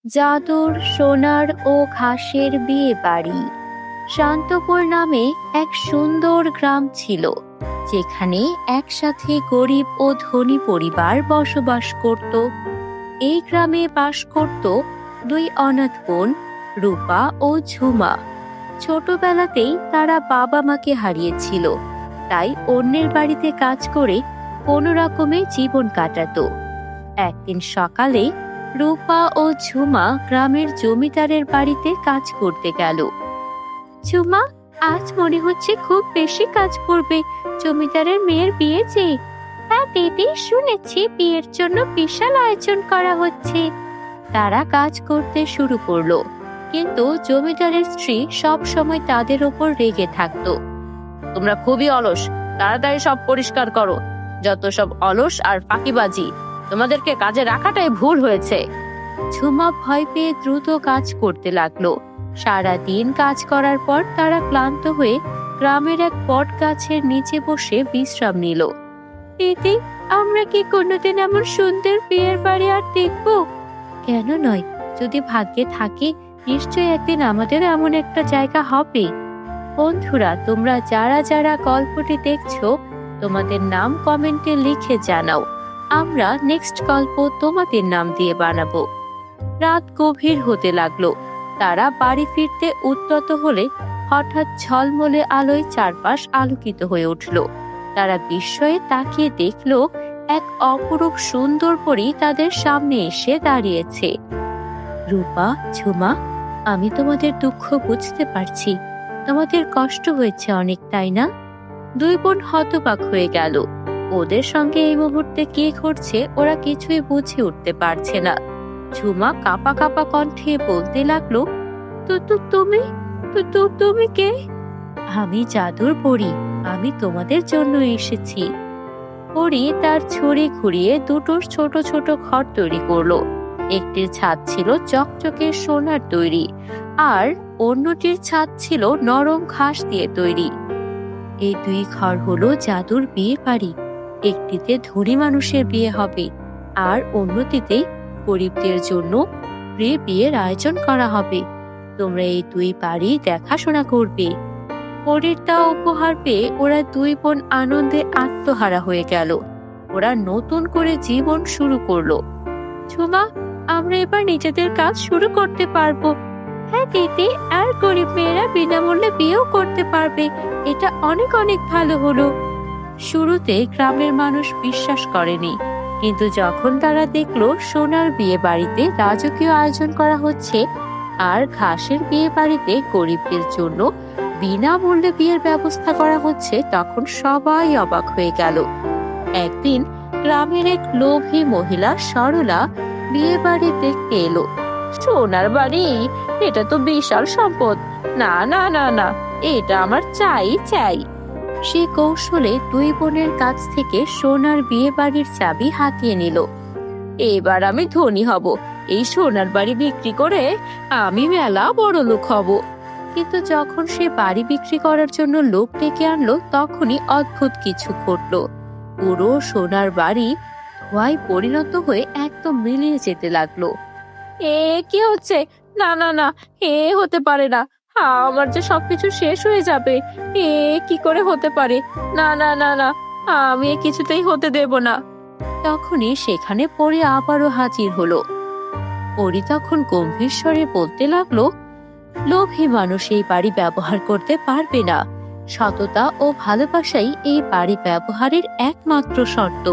জাদুর, সোনার ও ঘাসের বিয়ে বাড়ি। শান্তপুর নামে এক সুন্দর গ্রাম ছিল, যেখানে একসাথে গরিব ও ধনী পরিবার বসবাস করত। এই গ্রামে বাস করত দুই অনাথ বোন, রূপা ও ঝুমা। ছোটবেলাতেই তারা বাবা মাকে হারিয়েছিল, তাই অন্যের বাড়িতে কাজ করে কোনো রকমে জীবন কাটাতো। একদিন সকালে রূপা ও ঝুমা গ্রামের জমিদারের বাড়িতে কাজ করতে গেল। ঝুমা, আজ মনে হচ্ছে খুব বেশি কাজ করবে, জমিদারের মেয়ের বিয়ে যে। হ্যাঁ দিদি, শুনেছি বিয়ের জন্য বিশাল আয়োজন করা হচ্ছে। তারা কাজ করতে শুরু করলো, কিন্তু জমিদারের স্ত্রী সব সময় তাদের ওপর রেগে থাকতো। তোমরা খুবই অলস, তাড়াতাড়ি সব পরিষ্কার করো। যত সব অলস আর ফাঁকিবাজি, তোমাদেরকে কাজে রাখাটাই ভুল হয়েছে। ঝুমা ভয় পেয়ে দ্রুত কাজ করতে লাগলো। সারা দিন কাজ করার পর তারা ক্লান্ত হয়ে গ্রামের এক বট গাছের নিচে বসে বিশ্রাম নিল। দিদি, আমরা কি কোনোদিন এমন সুন্দর বিয়ের বাড়ি আর দেখবো? কেন নয়, যদি ভাগ্যে থাকে নিশ্চয়ই একদিন আমাদের এমন একটা জায়গা হবে। বন্ধুরা, তোমরা যারা যারা গল্পটি দেখছো, তোমাদের নাম কমেন্টে লিখে জানাও। আমরা নেক্সট গল্প তোমাদের নাম দিয়ে বানাবো। রাত গভীর হতে লাগলো। তারা বাড়ি ফিরতে উদ্যত হলে হঠাৎ ঝলমলে আলোয় চারপাশ আলোকিত হয়ে উঠল। তারা বিস্ময়ে তাকিয়ে দেখলো এক অপরূপ সুন্দর পরী তাদের সামনে এসে দাঁড়িয়েছে। রূপা, ঝুমা, আমি তোমাদের দুঃখ বুঝতে পারছি। তোমাদের কষ্ট হয়েছে অনেক, তাই না? দুই বোন হতবাক হয়ে গেল। ওদের সঙ্গে এই মুহূর্তে কি ঘটছে ওরা কিছুই বুঝে উঠতে পারছে না। ঝুমা কাঁপা কাঁপা কণ্ঠে বলতে লাগলো, তুমি কে? আমি জাদুর পরী, আমি তোমাদের জন্য এসেছি। পরী তার ছুরি ঘুরিয়ে দুটো ছোট ছোট ঘর তৈরি করলো। একটির ছাদ ছিল চকচকে সোনার তৈরি, আর অন্যটির ছাদ ছিল নরম ঘাস দিয়ে তৈরি। এই দুই ঘর হলো জাদুর বিয়ে বাড়ি। একটিতে ধনী মানুষের বিয়ে হবে, আর অন্যটিতে গরিবদের জন্য বিয়ের আয়োজন করা হবে। তোমরা এই দুই বাড়ি দেখাশোনা করবে। পরীর দেওয়া উপহার পেয়ে ওরা দুই বোন আনন্দে আত্মহারা হয়ে গেল। ওরা নতুন করে জীবন শুরু করলো। ঝুমা, আমরা এবার নিজেদের কাজ শুরু করতে পারবো। হ্যাঁ দিদি, আর গরিব মেয়েরা বিনামূল্যে বিয়েও করতে পারবে। এটা অনেক অনেক ভালো হলো। শুরুতে গ্রামের মানুষ বিশ্বাস করেনি, কিন্তু যখন তারা দেখলো সোনার বিয়ে বাড়িতে রাজকীয় আয়োজন করা হচ্ছে আর ঘাসের বিয়ে বাড়িতে গরিবদের জন্য বিনামূল্যে বিয়ের ব্যবস্থা করা হচ্ছে, তখন সবাই অবাক হয়ে গেল। একদিন গ্রামের এক লোভী মহিলা সরলা বিয়ে বাড়ি দেখতে এলো। সোনার বাড়ি, এটা তো বিশাল সম্পদ। না না না না, এটা আমার চাই চাই। সে কৌশলে দুই বোনের কাছ থেকে সোনার বিয়ে বাড়ির চাবি হাতিয়ে নিল। এবার আমি ধনী হব, এই সোনার বাড়ি বিক্রি করে আমি মেলা বড় লোক হব। কিন্তু যখন সে বাড়ি বিক্রি করার জন্য লোক ডেকে আনলো, তখনই অদ্ভুত কিছু ঘটলো। পুরো সোনার বাড়ি ধোঁয়ায় পরিণত হয়ে একদম মিলিয়ে যেতে লাগলো। কি হচ্ছে? না না না, হতে পারে না। আমার যে সবকিছু শেষ হয়ে যাবে। কি করে হতে পারে? না না না না, আমি কিছুতেই হতে দেব না। তখনই সেখানে পরী আবারও হাজির হলো। পরী তখন গম্ভীর স্বরে বলতে লাগলো, লোভী মানুষ এই বাড়ি ব্যবহার করতে পারবে না। সততা ও ভালোবাসাই এই বাড়ি ব্যবহারের একমাত্র শর্ত।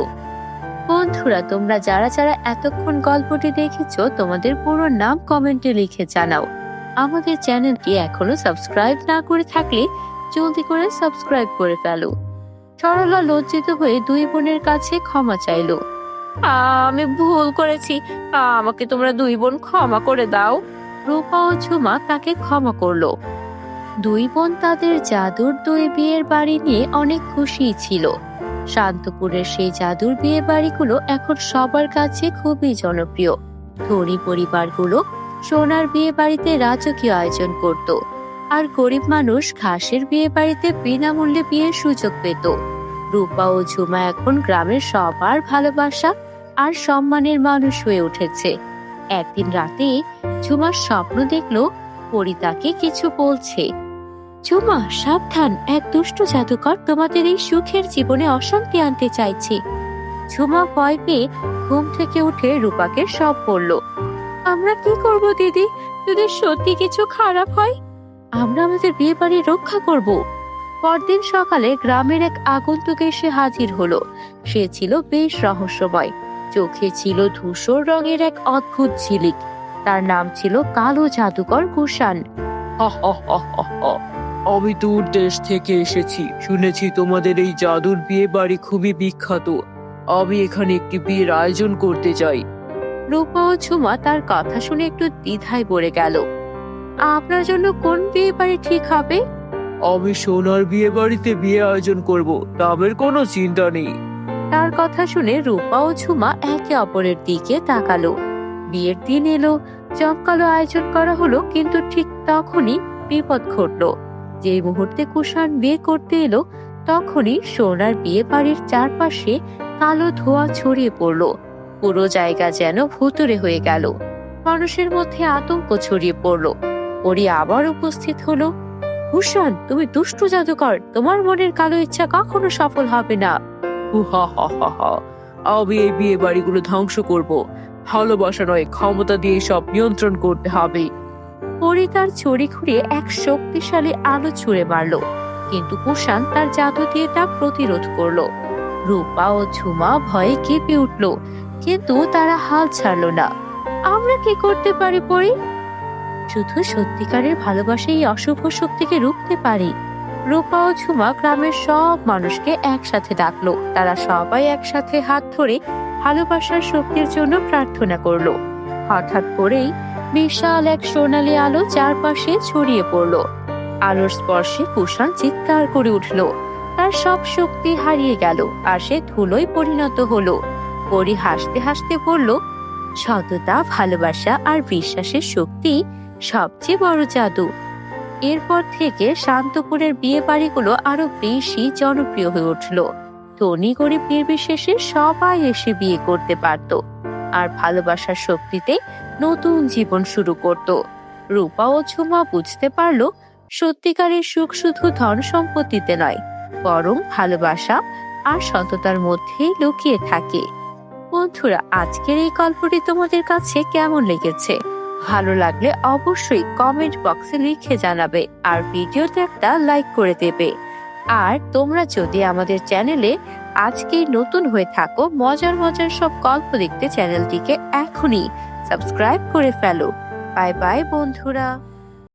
বন্ধুরা, তোমরা যারা যারা এতক্ষণ গল্পটি দেখেছো, তোমাদের পুরো নাম কমেন্টে লিখে জানাও। আমাদের চ্যানেলটি এখনো সাবস্ক্রাইব না করে থাকলে জলদি করে সাবস্ক্রাইব করে ফেলো। সরলা লজ্জিত হয়ে দুই বোনের কাছে ক্ষমা চাইলো। আমি ভুল করেছি, আমাকে তোমরা দুই বোন ক্ষমা করে দাও। রূপা ও ঝুমা তাকে ক্ষমা করলো। দুই বোন তাদের জাদুর দুই বিয়ের বাড়ি নিয়ে অনেক খুশি ছিল। শান্তপুরের সেই জাদুর বিয়ে বাড়িগুলো এখন সবার কাছে খুবই জনপ্রিয়। ধনী পরিবারগুলো সোনার বিয়ে বাড়িতে রাজকীয় আয়োজন করত, আর গরিব মানুষ ঘাসের বিয়ে বাড়িতে বিনামূল্যে বিয়ের সুযোগ পেত। রূপা ও ঝুমা এখন গ্রামের সবার ভালোবাসা আর সম্মানের মানুষ হয়ে উঠেছে। একদিন রাতে ঝুমা স্বপ্ন দেখলো পরী তাকে কিছু বলছে। ঝুমা, সাবধান, এক দুষ্ট জাদুকর তোমাদের এই সুখের জীবনে অশান্তি আনতে চাইছে। ঝুমা ভয় পেয়ে ঘুম থেকে উঠে রূপাকে সব বলল। আমরা কি করব দিদি, যদি সত্যি কিছু খারাপ হয়? আমরা আমাদের বিয়ে বাড়ি রক্ষা করব। পরদিন সকালে গ্রামের এক আগন্তুক এসে হাজির হলো। সে ছিল বেশ রহস্যময়। চোখে ছিল ধূসর রঙের এক অদ্ভুত ঝিলিক। তার নাম ছিল কালো জাদুকর কুষাণ। আমি দূর দেশ থেকে এসেছি, শুনেছি তোমাদের এই জাদুর বিয়ে বাড়ি খুবই বিখ্যাত। আমি এখানে একটি বিয়ের আয়োজন করতে চাই। রূপা ও ঝুমা তার কথা শুনে একটু দ্বিধায় পড়ে গেল। আপনার জন্য কোন বিয়ে বাড়ি ঠিক হবে? আমি সোনার বিয়ে বাড়িতে বিয়ে আয়োজন করব, দামের কোনো চিন্তা নেই। তার কথা শুনে রূপা ও ঝুমা একে অপরের দিকে তাকালো। বিয়ের দিন এলো, জমকালো আয়োজন করা হলো, কিন্তু ঠিক তখনই বিপদ ঘটলো। যে মুহূর্তে কুষাণ বিয়ে করতে এলো, তখনই সোনার বিয়ে বাড়ির চারপাশে কালো ধোঁয়া ছড়িয়ে পড়লো। পুরো জায়গা যেন ভুতুড়ে হয়ে গেল। মানুষের মধ্যে আতঙ্ক ছড়িয়ে পড়লো। পরী আবার উপস্থিত হলো। কুষাণ, তুমি দুষ্ট জাদুকর, তোমার মনের কালো ইচ্ছা কখনো সফল হবে না। আমি এই বিয়ে বাড়িগুলো ধ্বংস করব। ভালোবাসা নয়, ক্ষমতা দিয়ে সব নিয়ন্ত্রণ করতে হবে। পরী তার ছড়ি ঘুরিয়ে এক শক্তিশালী আলো ছুঁড়ে মারলো, কিন্তু কুষাণ তার জাদু দিয়ে তা প্রতিরোধ করলো। রূপা ও ঝুমা ভয়ে কেঁপে উঠলো, কিন্তু তারা হাল ছাড়লো না। আমরা কি করতে পারি পরী? শুধু সত্যিকারের ভালোবাসা এই অশুভ শক্তিকে রুখতে পারি। রূপা ও ঝুমা গ্রামের সব মানুষকে একসাথে ডাকলো। তারা সবাই একসাথে হাত ধরে ভালোবাসার শক্তির জন্য প্রার্থনা করলো। হঠাৎ করেই বিশাল এক সোনালী আলো চারপাশে ছড়িয়ে পড়লো। আলোর স্পর্শে কুষাণ চিৎকার করে উঠলো। তার সব শক্তি হারিয়ে গেল, আর সে ধুলোয় পরিণত হলো। পরী হাসতে হাসতে বলল, সততা, ভালোবাসা আর বিশ্বাসের শক্তি সবচেয়ে বড় জাদু। এরপর থেকে শান্তপুরের বিয়ে বাড়িগুলো আরো বেশি জনপ্রিয় হয়ে উঠল। ধনী গরিব নির্বিশেষে সবাই এসে বিয়ে করতে পারত, আর ভালোবাসার শক্তিতে নতুন জীবন শুরু করত। রূপা ও ঝুমা বুঝতে পারলো, সত্যিকারের সুখ শুধু ধন সম্পত্তিতে নয়, বরং ভালোবাসা আর সততার মধ্যেই লুকিয়ে থাকে। বন্ধুরা, আজকের এই গল্পটি তোমাদের কাছে কেমন লেগেছে? ভালো লাগলে অবশ্যই কমেন্ট বক্সে লিখে জানাবে, আর ভিডিওতে একটা লাইক করে দেবে। আর তোমরা যদি আমাদের চ্যানেলে আজকেই নতুন হয়ে থাকো, মজার মজার সব গল্প দেখতে চ্যানেলটিকে এখনই সাবস্ক্রাইব করে ফেলো। বাই বাই বন্ধুরা।